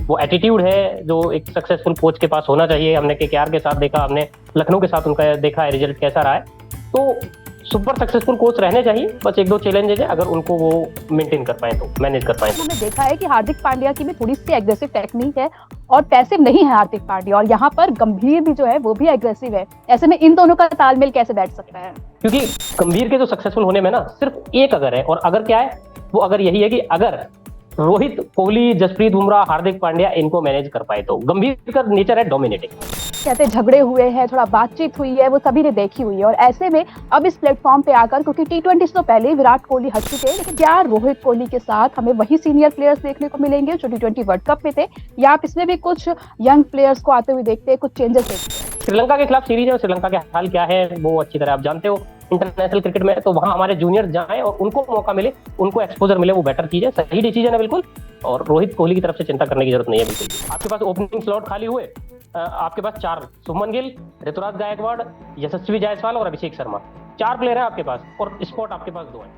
वो एटीट्यूड है जो एक सक्सेसफुल कोच के पास होना चाहिए। हमने केकेआर के साथ देखा, हमने लखनऊ के साथ उनका देखा है रिजल्ट कैसा रहा है। तो सुपर सक्सेसफुल कोच रहने चाहिए, बस एक दो चैलेंजेस है, अगर उनको वो मेंटेन कर पाए तो, मैनेज कर पाए तो। हमने देखा है कि हार्दिक पांड्या की भी थोड़ी सी एग्रेसिव टेक्निक है और पैसिव नहीं है हार्दिक पांड्या, और यहाँ पर गंभीर भी जो है वो भी एग्रेसिव है। ऐसे में इन दोनों का तालमेल कैसे बैठ सकता है? क्योंकि गंभीर के जो सक्सेसफुल होने में ना सिर्फ एक अगर है, और अगर क्या है, वो अगर यही है कि अगर रोहित, कोहली, जसप्रीत बुमराह, हार्दिक पांड्या इनको मैनेज कर पाए तो। गंभीर का नेचर है डोमिनेटिंग। कहते झगड़े हुए हैं, थोड़ा बातचीत हुई है, वो सभी ने देखी हुई है, और ऐसे में अब इस प्लेटफॉर्म पे आकर, क्योंकि T20 से तो पहले ही विराट कोहली हट चुके हैं, लेकिन क्या रोहित कोहली के साथ हमें वही सीनियर प्लेयर्स देखने को मिलेंगे जो T20 वर्ल्ड कप में थे, या आप इसमें भी कुछ यंग प्लेयर्स को आते हुए देखते हैं, कुछ चेंजेस देखते हैं? श्रीलंका के खिलाफ सीरीज है और श्रीलंका के हाल क्या है वो अच्छी तरह आप जानते हो इंटरनेशनल क्रिकेट में। तो वहां हमारे जूनियर जाएं और उनको मौका मिले, उनको एक्सपोजर मिले, वो बेटर चीज है, सही डिसीजन है बिल्कुल। और रोहित कोहली की तरफ से चिंता करने की जरूरत नहीं है बिल्कुल। आपके पास ओपनिंग स्लॉट खाली हुए, आपके पास 4, शुभमन गिल, ऋतुराज गायकवाड़, यशस्वी जायसवाल और अभिषेक शर्मा, 4 प्लेयर है आपके पास, और स्पॉट आपके पास 2 है।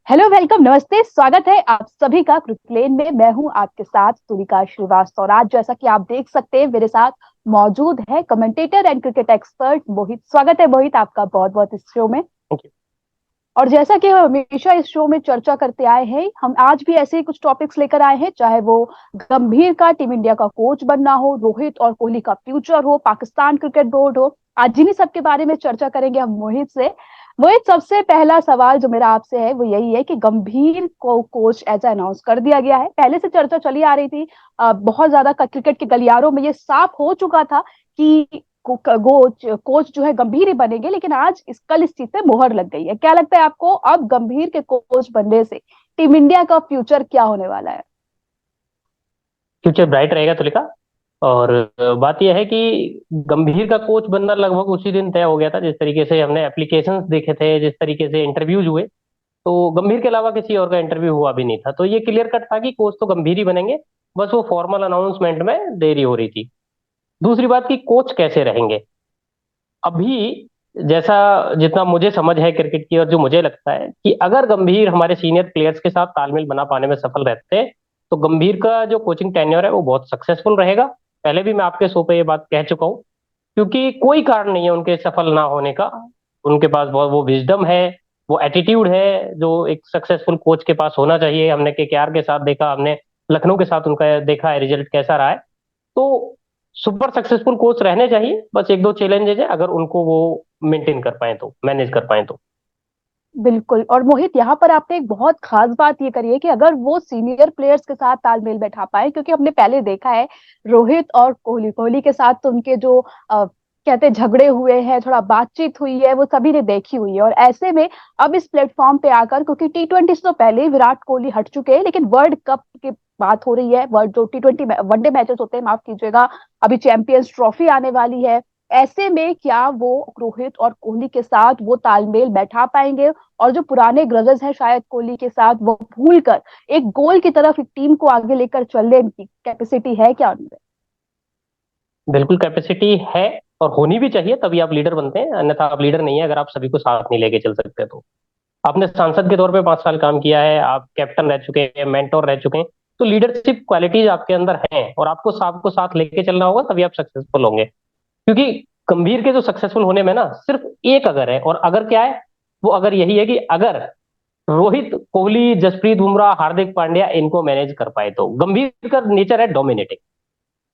हेलो, वेलकम, नमस्ते, स्वागत है आप सभी का क्रिकेट लेन में। मैं हूं आपके साथ तुलिका श्रीवास्तव, और आज जैसा कि आप देख सकते हैं मेरे साथ मौजूद है कमेंटेटर एंड क्रिकेट एक्सपर्ट मोहित। स्वागत है मोहित आपका बहुत बहुत इस शो में। और जैसा कि हम हमेशा इस शो में चर्चा करते आए हैं, हम आज भी ऐसे ही कुछ टॉपिक्स लेकर आए हैं, चाहे वो गंभीर का टीम इंडिया का कोच बनना हो, रोहित और कोहली का फ्यूचर हो, पाकिस्तान क्रिकेट बोर्ड हो, आज इन्हीं सब के बारे में चर्चा करेंगे हम मोहित से। मोहित, सबसे पहला सवाल जो मेरा आपसे है वो यही है कि गंभीर को कोच ऐसा अनाउंस कर दिया गया है, पहले से चर्चा चली आ रही थी, बहुत ज्यादा क्रिकेट के गलियारों में ये साफ हो चुका था कि कोच जो है गंभीर ही बनेंगे, लेकिन आज कल इस चीज पे मोहर लग गई है। क्या लगता है आपको, अब गंभीर के कोच बनने से टीम इंडिया का फ्यूचर क्या होने वाला है? फ्यूचर ब्राइट रहेगा तुलिका। और बात यह है कि गंभीर का कोच बनना लगभग उसी दिन तय हो गया था, जिस तरीके से हमने एप्लीकेशंस देखे थे, जिस तरीके से इंटरव्यूज हुए, तो गंभीर के अलावा किसी और का इंटरव्यू हुआ भी नहीं था। तो ये क्लियर कट था कि कोच तो गंभीर ही बनेंगे, बस वो फॉर्मल अनाउंसमेंट में देरी हो रही थी। दूसरी बात कि कोच कैसे रहेंगे, अभी जैसा जितना मुझे समझ है क्रिकेट की, और जो मुझे लगता है कि अगर गंभीर हमारे सीनियर प्लेयर्स के साथ तालमेल बना पाने में सफल रहते हैं, तो गंभीर का जो कोचिंग टेन्योर है वो बहुत सक्सेसफुल रहेगा। पहले भी मैं आपके शो पे ये बात कह चुका हूँ, क्योंकि कोई कारण नहीं है उनके सफल ना होने का। उनके पास बहुत वो विजडम है, वो एटीट्यूड है जो एक सक्सेसफुल कोच के पास होना चाहिए। हमने केकेआर के साथ देखा, हमने लखनऊ के साथ उनका देखा है रिजल्ट कैसा रहा है। तो सुपर सक्सेसफुल कोच रहने चाहिए, बस एक दो चैलेंजेस है, अगर उनको वो मेंटेन कर पाए तो, मैनेज कर पाए तो। बिल्कुल। और मोहित, यहाँ पर आपने एक बहुत खास बात ये करी है कि अगर वो सीनियर प्लेयर्स के साथ तालमेल बैठा पाए, क्योंकि हमने पहले देखा है रोहित और कोहली के साथ तो उनके जो कहते हैं झगड़े हुए हैं, थोड़ा बातचीत हुई है, वो सभी ने देखी हुई है। और ऐसे में अब इस प्लेटफॉर्म पे आकर, क्योंकि T20 से तो पहले ही विराट कोहली हट चुके हैं, लेकिन वर्ल्ड कप की बात हो रही है, वर्ल्ड जो T20 वनडे मैचेस होते हैं, माफ कीजिएगा, अभी चैंपियंस ट्रॉफी आने वाली है। ऐसे में क्या वो रोहित और कोहली के साथ वो तालमेल बैठा पाएंगे, और जो पुराने ग्रजेस हैं शायद कोहली के साथ, वो भूल कर एक गोल की तरफ एक टीम को आगे लेकर चलने की कैपेसिटी है क्या उनमें? बिल्कुल कैपेसिटी है, और होनी भी चाहिए, तभी आप लीडर बनते हैं, अन्यथा आप लीडर नहीं है अगर आप सभी को साथ नहीं लेके चल सकते तो। आपने सांसद के तौर पे 5 साल काम किया है, आप कैप्टन रह चुके हैं, मेंटोर रह चुके हैं, तो लीडरशिप क्वालिटीज आपके अंदर हैं, और आपको सबको साथ लेके चलना होगा, तभी आप सक्सेसफुल होंगे। क्योंकि गंभीर के जो सक्सेसफुल होने में ना सिर्फ एक अगर है, और अगर क्या है, वो अगर यही है कि अगर रोहित, कोहली, जसप्रीत बुमराह, हार्दिक पांड्या इनको मैनेज कर पाए तो। गंभीर का नेचर है डोमिनेटिंग।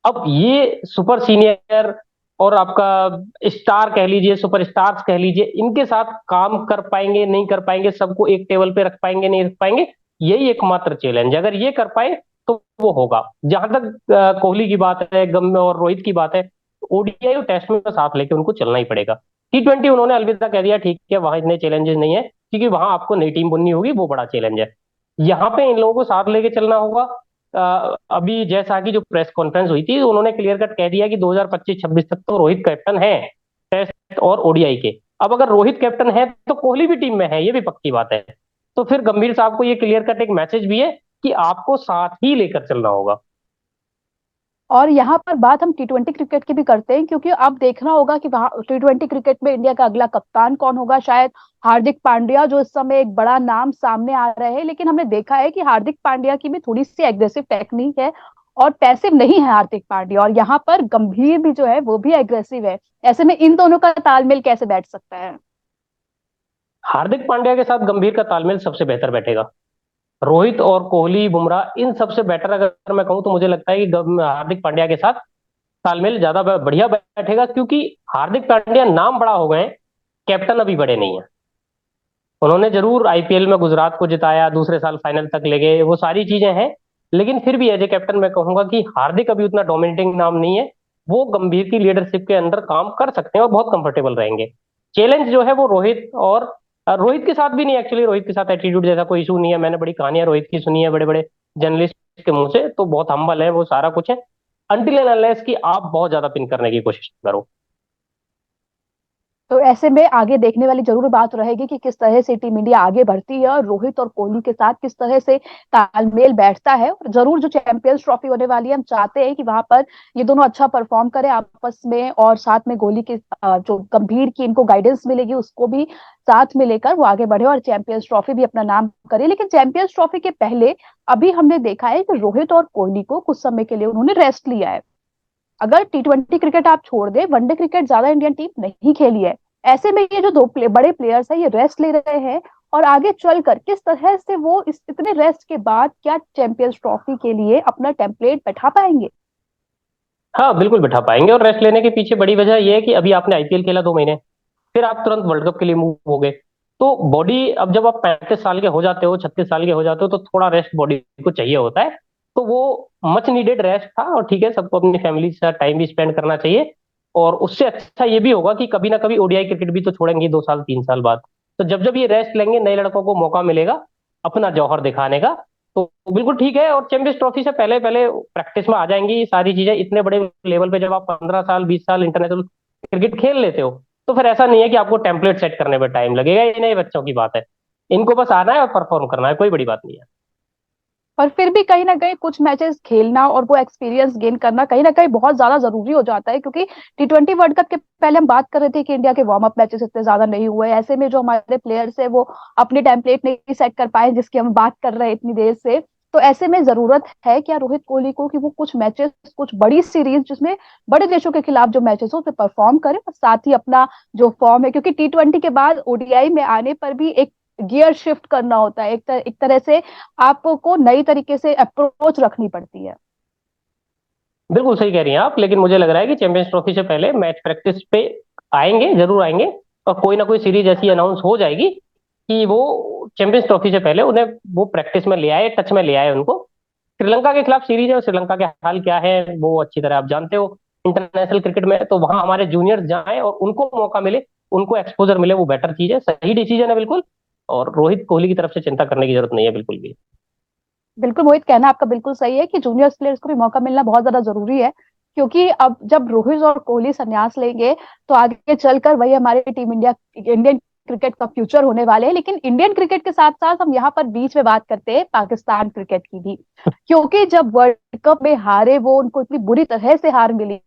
अब ये सुपर सीनियर और आपका स्टार कह लीजिए, सुपर स्टार्स कह लीजिए, इनके साथ काम कर पाएंगे नहीं कर पाएंगे, सबको एक टेबल पे रख पाएंगे नहीं रख पाएंगे, यही एकमात्र चैलेंज। अगर ये कर पाए तो वो होगा। जहां तक कोहली की बात है, गम और रोहित की बात है, ओडीआई और टेस्ट में साथ लेके उनको चलना ही पड़ेगा। T20 उन्होंने अलविदा कह दिया, ठीक है, वहां इतने चैलेंजेस नहीं है, क्योंकि वहां आपको नई टीम बननी होगी, वो बड़ा चैलेंज है। यहाँ पे इन लोगों को साथ लेके चलना होगा। अभी जैसा कि जो प्रेस कॉन्फ्रेंस हुई थी, उन्होंने क्लियर कट कह दिया कि 2025-26 तक तो रोहित कैप्टन है टेस्ट और ओडीआई के। अब अगर रोहित कैप्टन है तो कोहली भी टीम में है, ये भी पक्की बात है। तो फिर गंभीर साहब को ये क्लियर कट एक मैसेज भी है कि आपको साथ ही लेकर चलना होगा। और यहाँ पर बात हम T20 क्रिकेट की भी करते हैं, क्योंकि अब देखना होगा कि वहाँ T20 क्रिकेट में इंडिया का अगला कप्तान कौन होगा। शायद हार्दिक पांड्या जो इस समय एक बड़ा नाम सामने आ रहा है, लेकिन हमने देखा है कि हार्दिक पांड्या की भी थोड़ी सी एग्रेसिव टेक्निक है, और पैसिव नहीं है हार्दिक पांड्या, और यहाँ पर गंभीर भी जो है वो भी एग्रेसिव है। ऐसे में इन दोनों का तालमेल कैसे बैठ सकता है? हार्दिक पांड्या के साथ गंभीर का तालमेल सबसे बेहतर बैठेगा। रोहित और कोहली बुमराह इन सबसे बेटर अगर मैं कहूं तो मुझे लगता है कि हार्दिक पांड्या के साथ तालमेल ज्यादा बढ़िया बैठेगा, क्योंकि हार्दिक पांड्या नाम बड़ा हो गए हैं, कैप्टन अभी बड़े नहीं है। उन्होंने जरूर आईपीएल में गुजरात को जिताया, दूसरे साल फाइनल तक ले गए, वो सारी चीजें हैं, लेकिन फिर भी एज ए कैप्टन मैं कहूंगा कि हार्दिक अभी उतना डोमिनेटिंग नाम नहीं है। वो गंभीर की लीडरशिप के अंदर काम कर सकते हैं और बहुत कंफर्टेबल रहेंगे। चैलेंज जो है वो रोहित और रोहित के साथ भी नहीं, एक्चुअली रोहित के साथ एटीट्यूड जैसा कोई इशू नहीं है। मैंने बड़ी कहानियां रोहित की सुनी है बड़े बड़े जर्नलिस्ट के मुंह से, तो बहुत हम्बल है, वो सारा कुछ है। अनटिल एंड अनलेस कि आप बहुत ज्यादा पिन करने की कोशिश करो। तो ऐसे में आगे देखने वाली जरूर बात रहेगी कि किस तरह से टीम इंडिया आगे बढ़ती है और रोहित और कोहली के साथ किस तरह से तालमेल बैठता है। और जरूर जो चैंपियंस ट्रॉफी होने वाली है, हम चाहते हैं कि वहां पर ये दोनों अच्छा परफॉर्म करें आपस में, और साथ में कोहली के जो गंभीर की इनको गाइडेंस मिलेगी उसको भी साथ में लेकर वो आगे बढ़े और चैंपियंस ट्रॉफी भी अपना नाम करे। लेकिन चैंपियंस ट्रॉफी के पहले अभी हमने देखा है कि रोहित और कोहली को कुछ समय के लिए उन्होंने रेस्ट लिया है। अगर टी20 क्रिकेट आप छोड़ दे, वनडे क्रिकेट ज्यादा इंडियन टीम नहीं खेली है। ऐसे में ये जो बड़े प्लेयर्स हैं ये रेस्ट ले रहे हैं, और आगे चलकर किस तरह से वो इस इतने रेस्ट के बाद क्या चैंपियंस ट्रॉफी के लिए अपना टेम्पलेट बैठा पाएंगे? हाँ बिल्कुल बिठा पाएंगे, और रेस्ट लेने के पीछे बड़ी वजह यह है कि अभी आपने आईपीएल खेला 2 महीने, फिर आप तुरंत वर्ल्ड कप के लिए मूव हो गए। तो बॉडी, अब जब आप 35 साल के हो जाते हो, 36 साल के हो जाते हो, तो थोड़ा रेस्ट बॉडी को चाहिए होता है। तो वो मच नीडेड रेस्ट था, और ठीक है, सबको अपनी फैमिली के साथ टाइम भी स्पेंड करना चाहिए। और उससे अच्छा ये भी होगा कि कभी ना कभी ओडीआई क्रिकेट भी तो छोड़ेंगे 2 साल 3 साल बाद। तो जब जब ये रेस्ट लेंगे, नए लड़कों को मौका मिलेगा अपना जौहर दिखाने का। तो बिल्कुल ठीक है, और चैंपियंस ट्रॉफी से पहले पहले प्रैक्टिस में आ जाएंगी ये सारी चीजें। इतने बड़े लेवल पे जब आप 15 साल 20 साल इंटरनेशनल क्रिकेट खेल लेते हो, तो फिर ऐसा नहीं है कि आपको टेम्पलेट सेट करने में टाइम लगेगा। ये नए बच्चों की बात है, इनको बस आना है और परफॉर्म करना है, कोई बड़ी बात नहीं है। पर फिर भी कहीं ना कहीं कुछ मैचेस खेलना और वो एक्सपीरियंस गेन करना कहीं ना कहीं बहुत ज्यादा जरूरी हो जाता है, क्योंकि टी20 वर्ल्ड कप के पहले हम बात कर रहे थे कि इंडिया के वार्म अप मैचेस इतने ज्यादा नहीं हुए। ऐसे में जो हमारे प्लेयर्स है वो अपने टेम्पलेट नहीं सेट कर पाए जिसकी हम बात कर रहे हैं इतनी देर से। तो ऐसे में जरूरत है क्या रोहित कोहली को कि वो कुछ मैचेस, कुछ बड़ी सीरीज जिसमें बड़े देशों के खिलाफ जो मैचेस हो उसमें परफॉर्म करे, और साथ ही अपना जो फॉर्म है, क्योंकि टी20 के बाद ओडीआई में आने पर भी एक गियर शिफ्ट करना होता है, एक तरह से आपको नई तरीके से अप्रोच रखनी पड़ती है। बिल्कुल सही कह रही हैं आप, लेकिन मुझे लग रहा है कि चैंपियंस ट्रॉफी से पहले मैच प्रैक्टिस पे आएंगे, जरूर आएंगे। और कोई ना कोई सीरीज ऐसी अनाउंस हो जाएगी कि वो चैंपियंस ट्रॉफी से पहले उन्हें वो प्रैक्टिस में ले आए, टच में ले आए उनको। श्रीलंका के खिलाफ सीरीज है, और श्रीलंका के हाल क्या है वो अच्छी तरह आप जानते हो इंटरनेशनल क्रिकेट में। तो वहां हमारे जूनियर्स जाएं और उनको मौका मिले, उनको एक्सपोजर मिले, वो बेटर चीज है, सही डिसीजन है बिल्कुल। और रोहित कोहली की तरफ से चिंता करने की जरूरत नहीं है बिल्कुल भी। बिल्कुल मोहित, कहना आपका बिल्कुल सही है कि जूनियर प्लेयर्स को भी मौका मिलना बहुत ज्यादा जरूरी है। क्योंकि अब जब रोहित और कोहली संन्यास लेंगे तो आगे चलकर वही हमारी टीम इंडिया, इंडियन क्रिकेट का फ्यूचर होने वाले हैं। लेकिन इंडियन क्रिकेट के साथ साथ हम यहाँ पर बीच में बात करते हैं पाकिस्तान क्रिकेट की भी, क्योंकि जब वर्ल्ड कप में हारे वो, उनको इतनी बुरी तरह से हार मिली,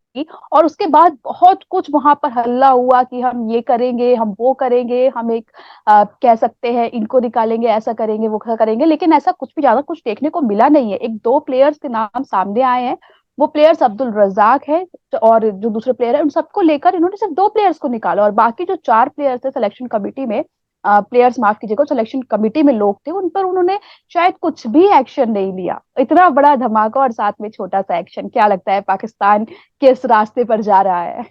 और उसके बाद बहुत कुछ वहां पर हल्ला हुआ कि हम ये करेंगे, हम वो करेंगे, हम एक कह सकते हैं इनको निकालेंगे, ऐसा करेंगे, वो करेंगे। लेकिन ऐसा कुछ भी ज्यादा कुछ देखने को मिला नहीं है। एक दो प्लेयर्स के नाम सामने आए हैं, वो प्लेयर्स अब्दुल रज्जाक है और जो दूसरे प्लेयर है, उन सबको लेकर इन्होंने सिर्फ दो प्लेयर्स को निकाला, और बाकी जो चार प्लेयर्स थे सिलेक्शन कमिटी में, प्लेयर्स माफ कीजिएगा, सिलेक्शन कमिटी में लोग थे, उन पर उन्होंने शायद कुछ भी एक्शन नहीं लिया। इतना बड़ा धमाका और साथ में छोटा सा एक्शन, क्या लगता है पाकिस्तान किस रास्ते पर जा रहा है?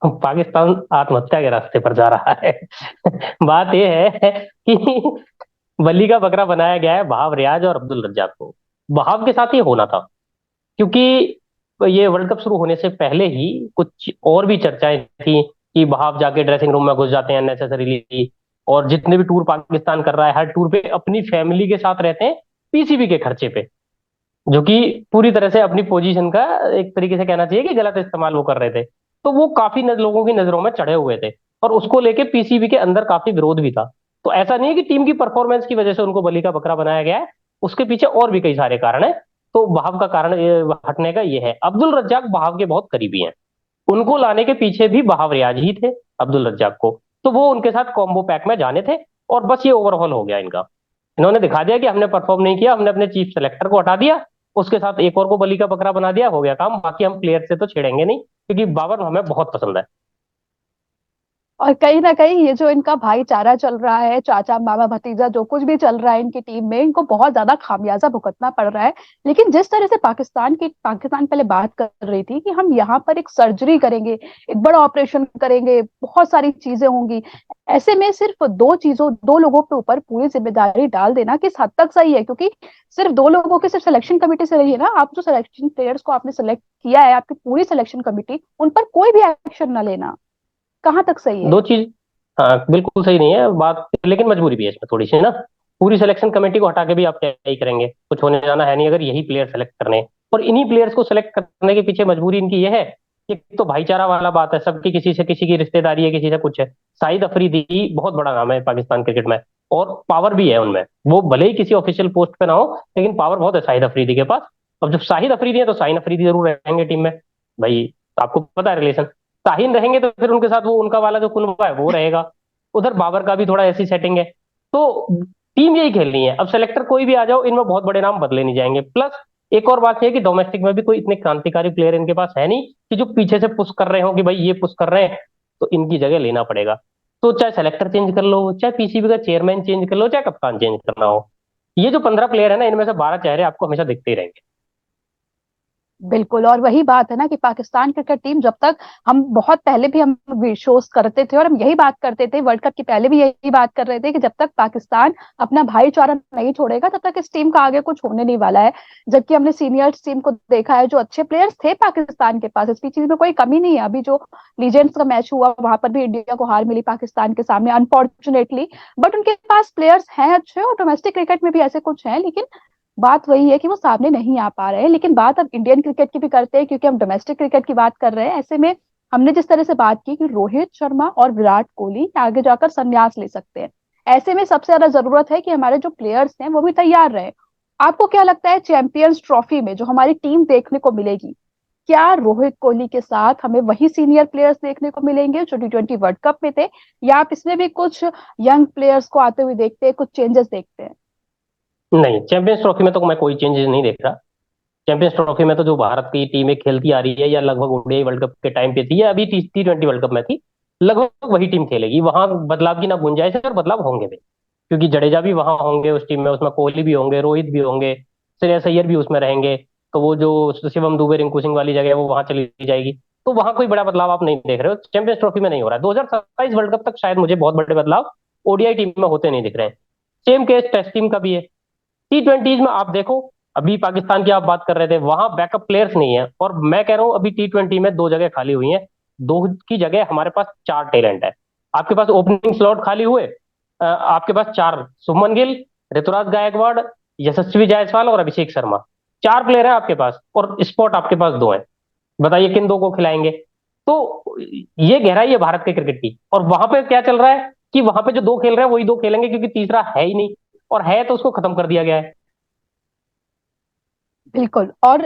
पाकिस्तान आत्महत्या के रास्ते पर जा रहा है। बात यह है कि वली का बकरा बनाया गया है बहाव रियाज और अब्दुल रज्जाक को। बहाव के साथ ये होना था, क्योंकि ये वर्ल्ड कप शुरू होने से पहले ही कुछ और भी चर्चाएं थी कि बहाव जाके ड्रेसिंग रूम में घुस जाते हैं अननेसेसरीली, और जितने भी टूर पाकिस्तान कर रहा है हर टूर पे अपनी फैमिली के साथ रहते हैं, पीसीबी के खर्चे पे, जो कि पूरी तरह से अपनी पोजीशन का एक तरीके से कहना चाहिए कि गलत इस्तेमाल वो कर रहे थे। तो वो काफी लोगों की नजरों में चढ़े हुए थे, और उसको लेके पीसीबी के अंदर काफी विरोध भी था। तो ऐसा नहीं है कि टीम की परफॉर्मेंस की वजह से उनको बली का बकरा बनाया गया है, उसके पीछे और भी कई सारे कारण है। तो बहाव का कारण हटने का ये है। अब्दुल रज्जाक बहाव के बहुत करीबी हैं, उनको लाने के पीछे भी बहाव रियाज ही थे अब्दुल रज्जाक को। तो वो उनके साथ कॉम्बो पैक में जाने थे, और बस ये ओवरऑल हो गया इनका। इन्होंने दिखा दिया कि हमने परफॉर्म नहीं किया, हमने अपने चीफ सेलेक्टर को हटा दिया, उसके साथ एक और को बलि का बकरा बना दिया, हो गया काम। बाकी हम प्लेयर से तो छेड़ेंगे नहीं, क्योंकि बाबर हमें बहुत पसंद है। और कहीं ना कहीं ये जो इनका भाईचारा चल रहा है, चाचा मामा भतीजा जो कुछ भी चल रहा है इनकी टीम में, इनको बहुत ज्यादा खामियाजा भुगतना पड़ रहा है। लेकिन जिस तरह से पाकिस्तान पहले बात कर रही थी कि हम यहाँ पर एक सर्जरी करेंगे, एक बड़ा ऑपरेशन करेंगे, बहुत सारी चीजें होंगी, ऐसे में सिर्फ दो लोगों के ऊपर पूरी जिम्मेदारी डाल देना किस हद तक सही है? क्योंकि सिर्फ दो लोगों की सिर्फ सिलेक्शन कमेटी से रही है ना, आप जो सिलेक्शन प्लेयर्स को आपने सेलेक्ट किया है, आपकी पूरी सिलेक्शन कमेटी, उन पर कोई भी एक्शन न लेना, कहाँ तक सही है? दो चीज, हाँ बिल्कुल सही नहीं है बात, लेकिन मजबूरी भी है इसमें थोड़ी सी ना। पूरी सिलेक्शन कमेटी को हटा के भी आप क्या ही करेंगे, कुछ होने जाना है नहीं अगर यही प्लेयर सेलेक्ट करने हैं। और इन्हीं प्लेयर्स को सेलेक्ट करने के पीछे मजबूरी इनकी ये है कि तो भाईचारा वाला बात है, सबकी किसी से किसी की रिश्तेदारी है, किसी से कुछ है। शाहिद अफरीदी बहुत बड़ा नाम है पाकिस्तान क्रिकेट में, और पावर भी है उनमें। वो भले ही किसी ऑफिशियल पोस्ट पे ना हो, लेकिन पावर बहुत है शाहिद अफरीदी के पास। अब जब शाहिद अफरीदी है तो शाहीन अफरीदी जरूर रहेंगे टीम में भाई। आपको पता है रिलेशन, शाहीन रहेंगे तो फिर उनके साथ वो उनका वाला जो कुनबा है वो रहेगा। उधर बाबर का भी थोड़ा ऐसी सेटिंग है। तो टीम यही खेलनी है। अब सेलेक्टर कोई भी आ जाओ, इनमें बहुत बड़े नाम बदले नहीं जाएंगे। प्लस एक और बात यह है कि डोमेस्टिक में भी कोई इतने क्रांतिकारी प्लेयर इनके पास है नहीं कि जो पीछे से पुश कर रहे हो कि भाई ये पुश कर रहे हैं तो इनकी जगह लेना पड़ेगा। तो चाहे सेलेक्टर चेंज कर लो, चाहे पीसीबी का चेयरमैन चेंज कर लो, चाहे कप्तान चेंज करना हो, ये जो 15 प्लेयर है ना, इनमें से 12 चेहरे आपको हमेशा दिखते ही रहेंगे। बिल्कुल। और वही बात है ना कि पाकिस्तान क्रिकेट टीम जब तक, हम बहुत पहले भी हम शोज करते थे और हम यही बात करते थे, वर्ल्ड कप के पहले भी यही बात कर रहे थे कि जब तक पाकिस्तान अपना भाईचारा नहीं छोड़ेगा तब तक इस टीम का आगे कुछ होने नहीं वाला है। जबकि हमने सीनियर्स टीम को देखा है, जो अच्छे प्लेयर्स थे पाकिस्तान के पास, इसकी चीज में कोई कमी नहीं है। अभी जो लीजेंड्स का मैच हुआ वहां पर भी इंडिया को हार मिली पाकिस्तान के सामने, अनफॉर्चुनेटली। बट उनके पास प्लेयर्स हैं अच्छे, और डोमेस्टिक क्रिकेट में भी ऐसे कुछ हैं, लेकिन बात वही है कि वो सामने नहीं आ पा रहे हैं। लेकिन बात अब इंडियन क्रिकेट की भी करते हैं, क्योंकि हम डोमेस्टिक क्रिकेट की बात कर रहे हैं। ऐसे में हमने जिस तरह से बात की कि रोहित शर्मा और विराट कोहली आगे जाकर संन्यास ले सकते हैं, ऐसे में सबसे ज्यादा जरूरत है कि हमारे जो प्लेयर्स हैं वो भी तैयार रहे। आपको क्या लगता है, चैंपियंस ट्रॉफी में जो हमारी टीम देखने को मिलेगी, क्या रोहित कोहली के साथ हमें वही सीनियर प्लेयर्स देखने को मिलेंगे जो T20 वर्ल्ड कप में थे, या आप इसमें भी कुछ यंग प्लेयर्स को आते हुए देखते हैं, कुछ चेंजेस देखते हैं? नहीं, चैंपियंस ट्रॉफी में तो मैं कोई चेंजेस नहीं देख रहा। चैंपियंस ट्रॉफी में तो जो भारत की टीमें खेलती आ रही है, या लगभग ओडीआई वर्ल्ड कप के टाइम पे थी, या अभी T20 वर्ल्ड कप में थी, लगभग वही टीम खेलेगी। वहां बदलाव की ना गुंजाइश है, और बदलाव होंगे भी, क्योंकि जडेजा भी वहां होंगे उस टीम में, उसमें कोहली भी होंगे, रोहित भी होंगे, श्रेयस अय्यर भी उसमें रहेंगे। तो वो जो शिवम दुबे रिंकू सिंह वाली जगह है वो वहां चली जाएगी। तो वहां कोई बड़ा बदलाव आप नहीं देख रहे हो, चैंपियंस ट्रॉफी में नहीं हो रहा है। 2027 वर्ल्ड कप तक शायद मुझे बहुत बड़े बदलाव ओडीआई टीम में होते नहीं दिख रहे हैं। सेम केस टेस्ट टीम का भी है। T20 में आप देखो, अभी पाकिस्तान की आप बात कर रहे थे, वहां बैकअप प्लेयर्स नहीं है। और मैं कह रहा हूं अभी T20 में दो जगह खाली हुई हैं, दो की जगह हमारे पास चार टैलेंट है। आपके पास ओपनिंग स्लॉट खाली हुए, आपके पास चार, शुभमन गिल, ऋतुराज गायकवाड़, यशस्वी जायसवाल और अभिषेक शर्मा, चार प्लेयर है आपके पास, और स्पॉट आपके पास दो है। बताइए किन दो को खिलाएंगे? तो ये गहराई है भारत के क्रिकेट की। और वहां पे क्या चल रहा है कि वहां पे जो दो खेल रहे हैं वही दो खेलेंगे, क्योंकि तीसरा है ही नहीं, और है तो उसको खत्म कर दिया गया है। बिल्कुल। और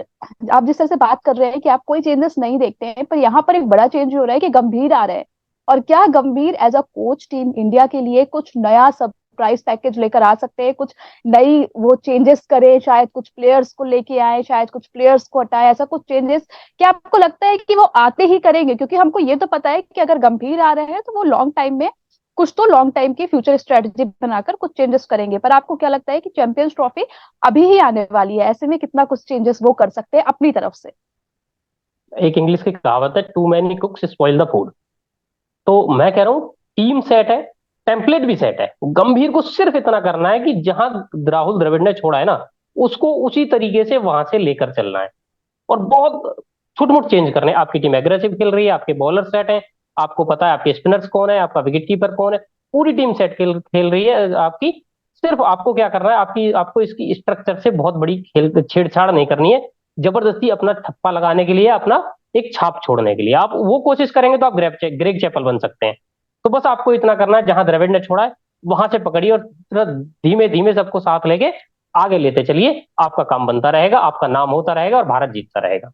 आप जिस तरह से बात कर रहे हैं कि आप कोई चेंजेस नहीं देखते हैं, पर यहाँ पर एक बड़ा चेंज हो रहा है कि गंभीर आ रहे हैं। और क्या Gambhir as a coach team India के लिए कुछ नया सरप्राइज पैकेज लेकर आ सकते हैं, कुछ नई वो चेंजेस करे, शायद कुछ प्लेयर्स को लेके आए, शायद कुछ प्लेयर्स को हटाए, ऐसा कुछ चेंजेस क्या आपको लगता है कि वो आते ही करेंगे? क्योंकि हमको ये तो पता है कि अगर गंभीर आ रहे हैं तो वो लॉन्ग टाइम में कुछ तो लॉन्ग टाइम की फ्यूचर स्ट्रेटजी बनाकर कुछ चेंजेस करेंगे। पर आपको क्या लगता है कि चैंपियंस ट्रॉफी अभी ही आने वाली है, ऐसे में कितना कुछ चेंजेस वो कर सकते हैं अपनी तरफ से? एक इंग्लिश की कहावत है, too many cooks spoil the food. तो मैं कह रहा हूँ टीम सेट है, टेम्पलेट भी सेट है। गंभीर को सिर्फ इतना करना है कि जहां राहुल द्रविड़ ने छोड़ा है ना, उसको उसी तरीके से वहां से लेकर चलना है। और बहुत छुट मुट चेंज करने। आपकी टीम एग्रेसिव खेल रही है, आपके बॉलर सेट है, आपको पता है आपके स्पिनर्स कौन है, आपका विकेट कीपर कौन है, पूरी टीम सेट खेल खेल रही है आपकी। सिर्फ आपको क्या करना है, आपकी आपको इसकी स्ट्रक्चर से बहुत बड़ी खेल छेड़छाड़ नहीं करनी है। जबरदस्ती अपना ठप्पा लगाने के लिए, अपना एक छाप छोड़ने के लिए आप वो कोशिश करेंगे तो आप ग्रेग चैपल बन सकते हैं। तो बस आपको इतना करना है, जहां द्रविड़ ने छोड़ा है वहां से पकड़िए, और धीमे धीमे सबको साथ लेके आगे लेते चलिए। आपका काम बनता रहेगा, आपका नाम होता रहेगा, और भारत जीतता रहेगा।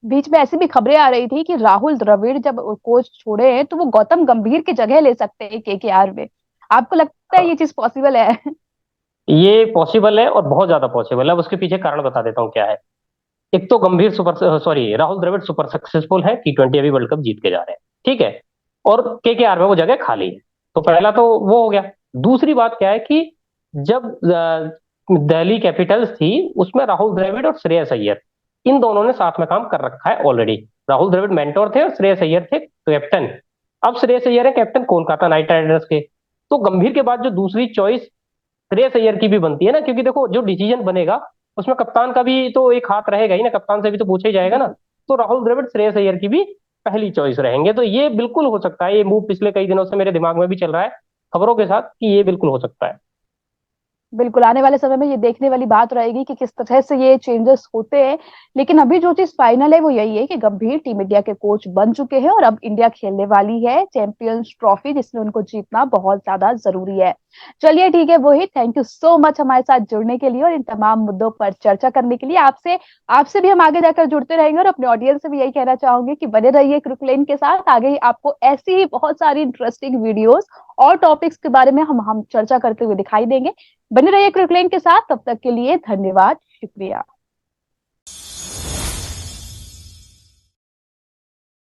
बीच में ऐसी भी खबरें आ रही थी कि राहुल द्रविड़ जब कोच छोड़े हैं तो वो गौतम गंभीर की जगह ले सकते हैं KKR में। आपको लगता है ये चीज पॉसिबल है? ये पॉसिबल है और बहुत ज्यादा पॉसिबल है। अब उसके पीछे कारण बता देता हूँ क्या है। एक तो Gambhir super sorry Rahul Dravid super successful है, T20 अभी वर्ल्ड कप जीत के जा रहे हैं, ठीक है। और KKR में वो जगह खाली है। तो पहला तो वो हो गया। दूसरी बात क्या है कि जब दिल्ली कैपिटल्स थी, उसमें राहुल द्रविड़ और श्रेयस अय्यर, इन दोनों ने साथ में काम कर रखा है ऑलरेडी। राहुल द्रविड़ मेंटोर थे और श्रेयस अय्यर थे कैप्टन। अब श्रेयस अय्यर है कैप्टन कोलकाता नाइट राइडर्स के। तो गंभीर के बाद जो दूसरी चॉइस श्रेयस अय्यर की भी बनती है ना, क्योंकि देखो जो डिसीजन बनेगा उसमें कप्तान का भी तो एक हाथ रहेगा ही ना, कप्तान से भी तो पूछा ही जाएगा ना। तो राहुल द्रविड़ श्रेयस अय्यर की भी पहली चॉइस रहेंगे। तो ये बिल्कुल हो सकता है, ये मूव पिछले कई दिनों से मेरे दिमाग में भी चल रहा है खबरों के साथ, कि ये बिल्कुल हो सकता है। बिल्कुल आने वाले समय में ये देखने वाली बात रहेगी कि किस तरह से ये चेंजेस होते हैं। लेकिन अभी जो चीज फाइनल है वो यही है कि गंभीर टीम इंडिया के कोच बन चुके हैं और अब इंडिया खेलने वाली है चैंपियंस ट्रॉफी, जिसमें उनको जीतना बहुत ज्यादा जरूरी है। चलिए ठीक है मोहित, थैंक यू सो मच हमारे साथ जुड़ने के लिए और इन तमाम मुद्दों पर चर्चा करने के लिए। आपसे आपसे भी हम आगे जाकर जुड़ते रहेंगे और अपने ऑडियंस से भी यही कहना चाहूंगी कि बने रहिए क्रिकलेन के साथ। आगे ही आपको ऐसी ही बहुत सारी इंटरेस्टिंग वीडियोस और टॉपिक्स के बारे में हम चर्चा करते हुए दिखाई देंगे। बने रहिए क्रिकलेन के साथ, तब तक के लिए धन्यवाद, शुक्रिया।